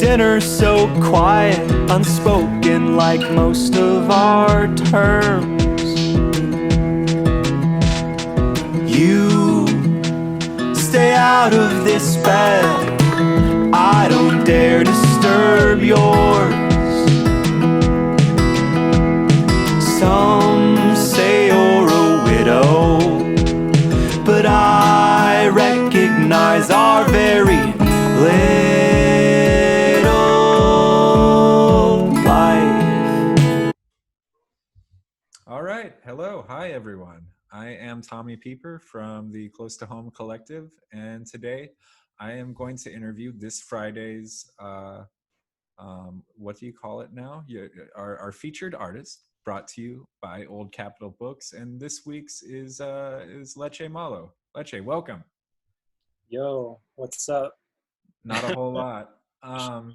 dinner so quiet, unspoken like most of our terms. You stay out of this bed, I don't dare disturb yours. Some say you're a widow, but I recognize our very little life. All right. Hello. Hi, everyone. I am Tommy Pieper from the Close to Home Collective, and today I am going to interview this Friday's, what do you call it now? Our featured artist, brought to you by Old Capital Books, and this week's is Leche Malo. Leche, welcome. Yo, what's up? Not a whole lot.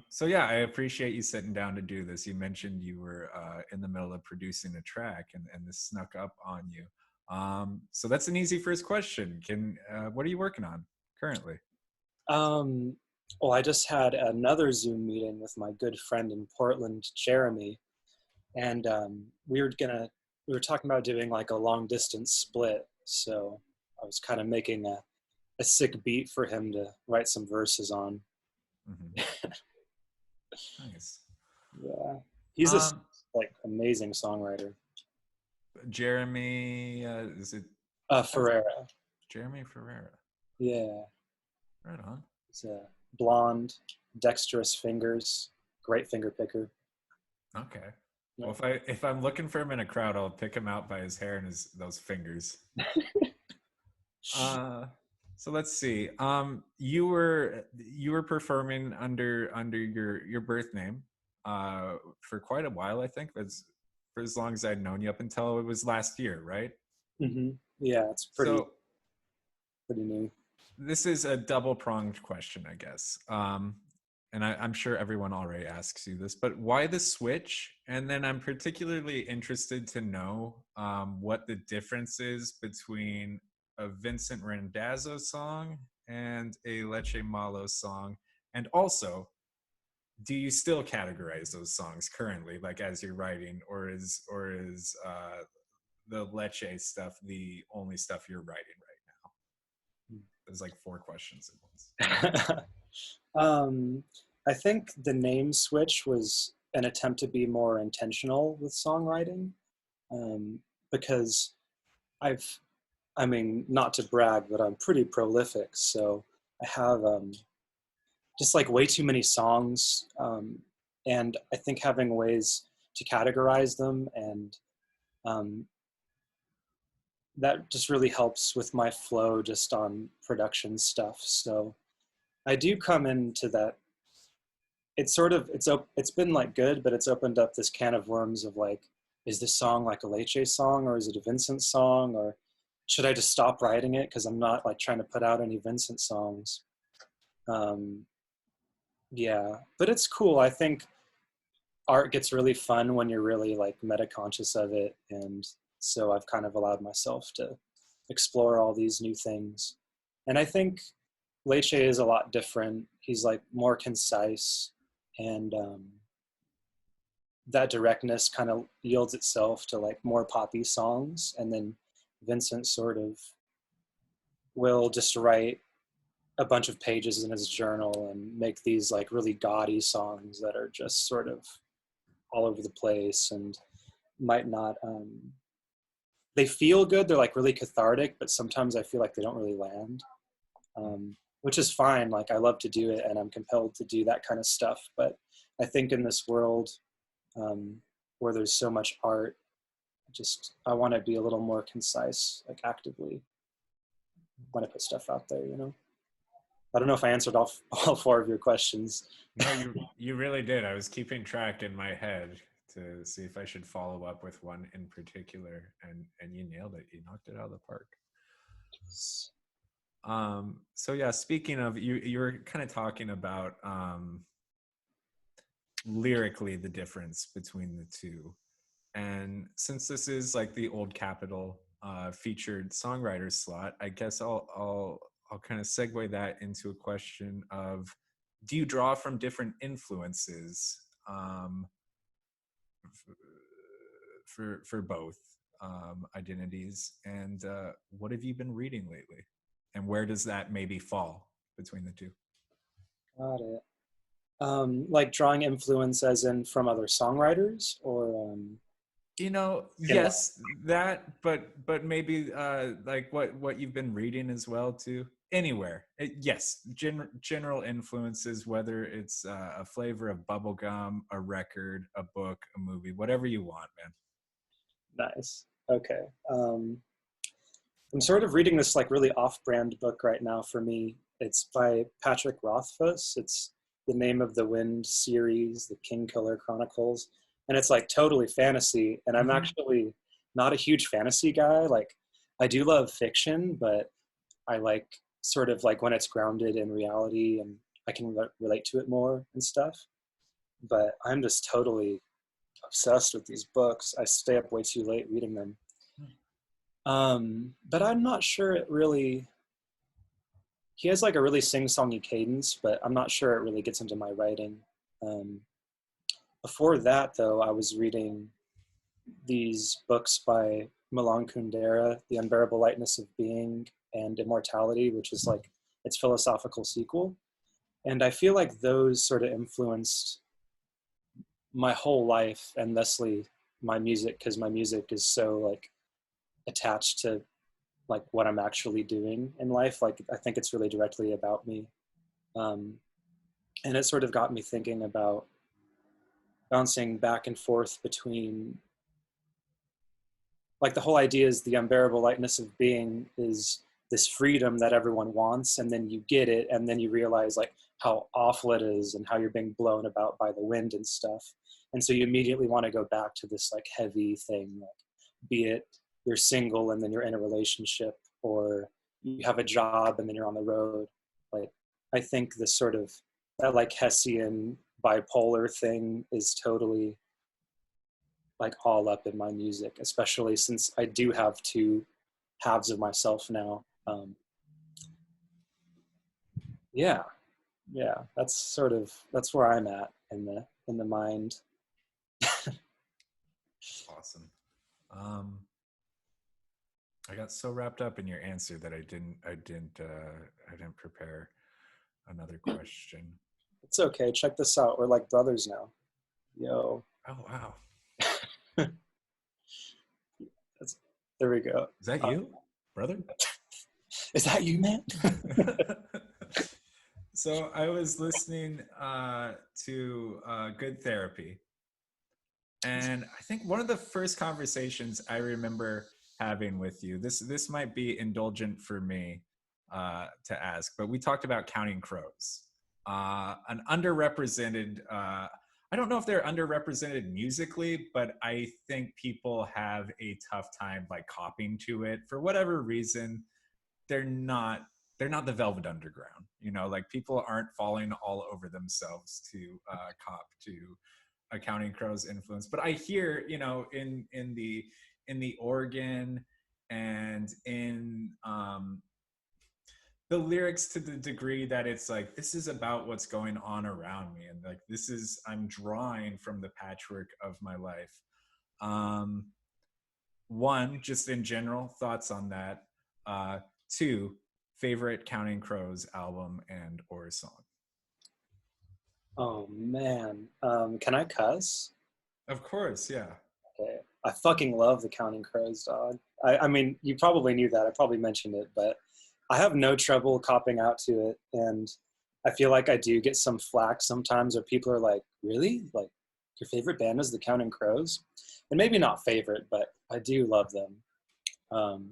So yeah, I appreciate you sitting down to do this. You mentioned you were in the middle of producing a track, and this snuck up on you. So that's an easy first question. What are you working on currently? Well, I just had another Zoom meeting with my good friend in Portland, Jeremy, and we were talking about doing like a long distance split. So I was kind of making a sick beat for him to write some verses on. Mm-hmm. Nice. Yeah, he's a amazing songwriter. Jeremy, is it? Ferreira. Jeremy Ferreira. Yeah. Right on. He's a blonde, dexterous fingers, great finger picker. Okay. Well, if I'm looking for him in a crowd, I'll pick him out by his hair and those fingers. So let's see. You were performing under your birth name for quite a while, I think. That's for as long as I'd known you, up until it was last year, right? Mm-hmm. Yeah, it's pretty new. This is a double-pronged question, I guess. And I'm sure everyone already asks you this, but why the switch? And then I'm particularly interested to know what the difference is between a Vincent Randazzo song and a Leche Malo song. And also, do you still categorize those songs currently, like as you're writing, or is the Leche stuff the only stuff you're writing right now? There's like 4 questions at once. I think the name switch was an attempt to be more intentional with songwriting, because not to brag, but I'm pretty prolific. So I have just like way too many songs. And I think having ways to categorize them and that just really helps with my flow just on production stuff. So I do come into that. It's been like good, but it's opened up this can of worms of like, is this song like a Leche song, or is it a Vincent song, or should I just stop writing it because I'm not like trying to put out any Vincent songs? Yeah, but it's cool. I think art gets really fun when you're really like meta conscious of it, and so I've kind of allowed myself to explore all these new things. And I think Leche is a lot different. He's like more concise, and that directness kind of yields itself to like more poppy songs. And then Vincent sort of will just write a bunch of pages in his journal and make these like really gaudy songs that are just sort of all over the place and might not, they feel good. They're like really cathartic, but sometimes I feel like they don't really land, which is fine. Like I love to do it and I'm compelled to do that kind of stuff. But I think in this world where there's so much art, I want to be a little more concise, like actively want to put stuff out there, you know? I don't know if I answered all 4 of your questions. No, you really did. I was keeping track in my head to see if I should follow up with one in particular, and you nailed it. You knocked it out of the park. So yeah, speaking of, you were kind of talking about lyrically the difference between the two. And since this is like the Old Capital featured songwriter slot, I guess I'll kind of segue that into a question of, do you draw from different influences for both identities? And what have you been reading lately? And where does that maybe fall between the two? Got it. Like drawing influence as in from other songwriters, or You know, in life? yes, that, but maybe like what you've been reading as well too. Anywhere, yes, general influences, whether it's a flavor of bubblegum, a record, a book, a movie, whatever you want, man. Nice. Okay. I'm sort of reading this like really off-brand book right now for me. It's by Patrick Rothfuss. It's the Name of the Wind series, the King Killer Chronicles, and it's like totally fantasy. And I'm Mhm. actually not a huge fantasy guy. Like, I do love fiction, but I like sort of like when it's grounded in reality and I can relate to it more and stuff. But I'm just totally obsessed with these books. I stay up way too late reading them. But I'm not sure it really. He has like a really sing-songy cadence, but I'm not sure it really gets into my writing. Um, Before that, though, I was reading these books by Milan Kundera, The Unbearable Lightness of Being and Immortality, which is like its philosophical sequel. And I feel like those sort of influenced my whole life and thusly my music, because my music is so like attached to like what I'm actually doing in life. Like I think it's really directly about me. Um, and it sort of got me thinking about bouncing back and forth between like the whole idea is the unbearable lightness of being is this freedom that everyone wants, and then you get it and then you realize like how awful it is and how you're being blown about by the wind and stuff, and so you immediately want to go back to this like heavy thing, like be it you're single and then you're in a relationship, or you have a job and then you're on the road. Like I think this sort of that like Hessian bipolar thing is totally like all up in my music, especially since I do have two halves of myself now. Yeah, yeah, that's where I'm at in the mind. Awesome. Um, I got so wrapped up in your answer that I didn't prepare another question. It's okay. Check this out. We're like brothers now. Yo, Oh wow, that's, there we go. is that you, brother? Is that you, man? So I was listening to Good Therapy, and I think one of the first conversations I remember having with you, this might be indulgent for me to ask, but we talked about Counting Crows, an underrepresented. I don't know if they're underrepresented musically, but I think people have a tough time like copying to it for whatever reason. They're not they're not the Velvet Underground, you know, like people aren't falling all over themselves to cop to a Counting Crows influence. But I hear, you know, in the organ and in the lyrics, to the degree that it's like this is about what's going on around me, and like this is I'm drawing from the patchwork of my life. Um, One, just in general thoughts on that. Two, favorite Counting Crows album and or song. Oh man, can I cuss? Of course, yeah. Okay. I fucking love the Counting Crows, dog. I mean, you probably knew that. I probably mentioned it, but I have no trouble copping out to it. And I feel like I do get some flack sometimes where people are like, really? Like, your favorite band is the Counting Crows? And maybe not favorite, but I do love them. Um,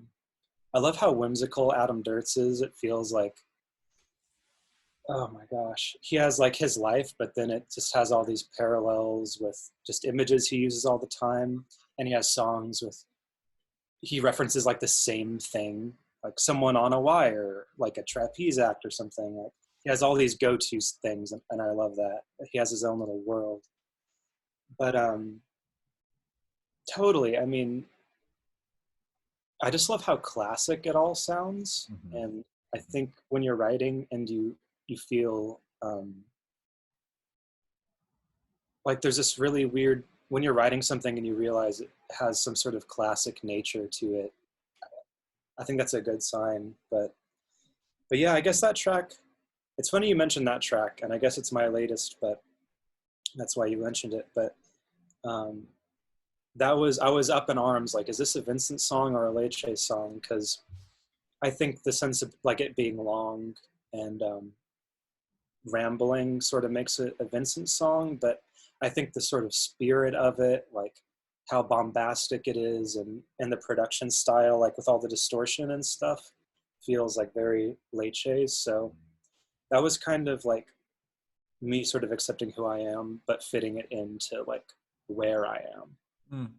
I love how whimsical Adam Duritz is. It feels like, oh my gosh, he has like his life, but then it just has all these parallels with just images he uses all the time. And he has songs with, he references like the same thing, like someone on a wire, like a trapeze act or something. Like he has all these go-to things, and I love that. He has his own little world. But totally, I mean, I just love how classic it all sounds. Mm-hmm. And I think when you're writing and you feel like there's this really weird, when you're writing something and you realize it has some sort of classic nature to it, I think that's a good sign. But yeah, I guess that track, it's funny you mentioned that track, and I guess it's my latest, but that's why you mentioned it. But um, I was up in arms, like, is this a Vincent song or a Leche song? Because I think the sense of like it being long and rambling sort of makes it a Vincent song, but I think the sort of spirit of it, like how bombastic it is, and the production style, like with all the distortion and stuff, feels like very Leche. So that was kind of like me sort of accepting who I am, but fitting it into like where I am. Mm. Um,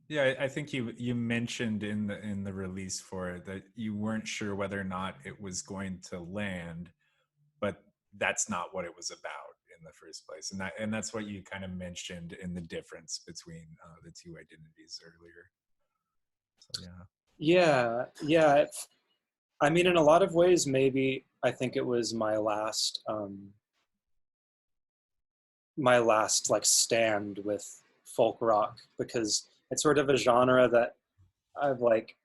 Yeah, I think you mentioned in the release for it that you weren't sure whether or not it was going to land, but that's not what it was about in the first place, and that's what you kind of mentioned in the difference between the two identities earlier. So yeah. I mean, in a lot of ways, maybe I think it was my last like stand with folk rock, because it's sort of a genre that I've like,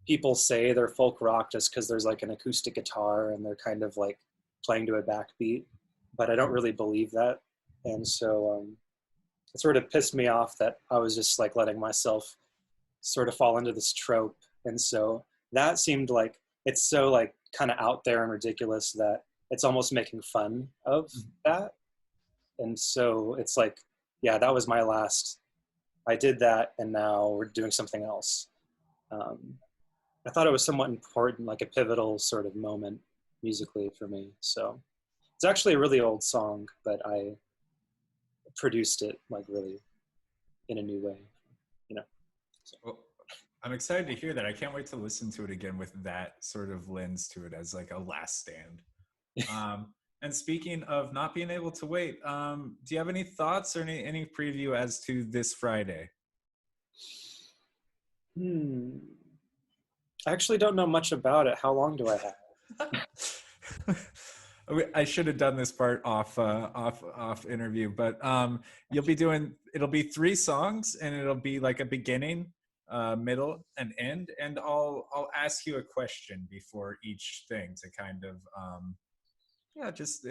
people say they're folk rock just because there's like an acoustic guitar and they're kind of like playing to a backbeat, but I don't really believe that. And so it sort of pissed me off that I was just like letting myself sort of fall into this trope. And so that seemed like it's so like kind of out there and ridiculous that it's almost making fun of that. And so it's like, yeah, that was my last, I did that and now we're doing something else. I thought it was somewhat important, like a pivotal sort of moment musically for me. So it's actually a really old song, but I produced it like really in a new way, you know. So. Well, I'm excited to hear that. I can't wait to listen to it again with that sort of lens to it as like a last stand. And speaking of not being able to wait, do you have any thoughts or any preview as to this Friday? I actually don't know much about it. How long do I have? I should have done this part off interview, but you'll be doing, it'll be 3 songs and it'll be like a beginning, middle, and end, and I'll ask you a question before each thing to kind of yeah, just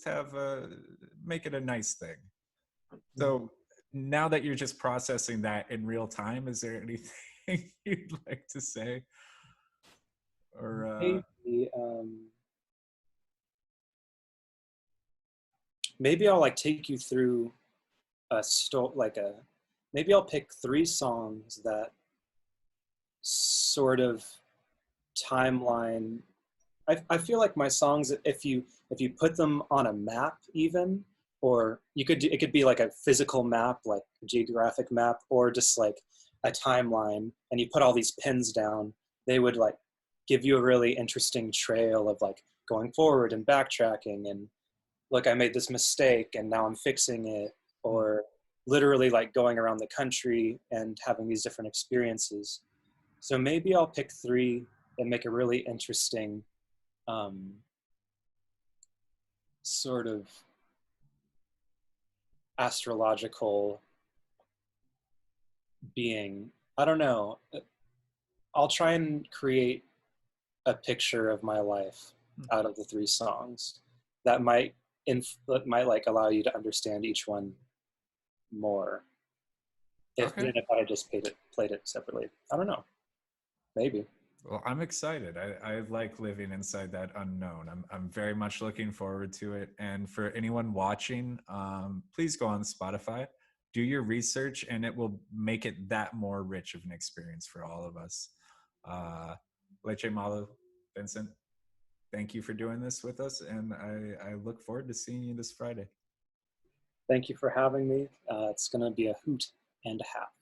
have make it a nice thing. So now that you're just processing that in real time, is there anything you'd like to say? Or Maybe, maybe I'll like take you through maybe I'll pick 3 songs that sort of timeline. I feel like my songs, if you put them on a map even, or it could be like a physical map, like a geographic map, or just like a timeline, and you put all these pins down, they would like give you a really interesting trail of like going forward and backtracking, and look, I made this mistake and now I'm fixing it, or literally like going around the country and having these different experiences. So maybe I'll pick 3 and make a really interesting sort of astrological being. I don't know. I'll try and create a picture of my life out of the 3 songs that might like allow you to understand each one more. Okay. Than if I just played it separately. I don't know. Maybe. Well, I'm excited. I like living inside that unknown. I'm very much looking forward to it. And for anyone watching, please go on Spotify, do your research, and it will make it that more rich of an experience for all of us. Leche Malo, Vincent, thank you for doing this with us, and I look forward to seeing you this Friday. Thank you for having me. It's going to be a hoot and a half.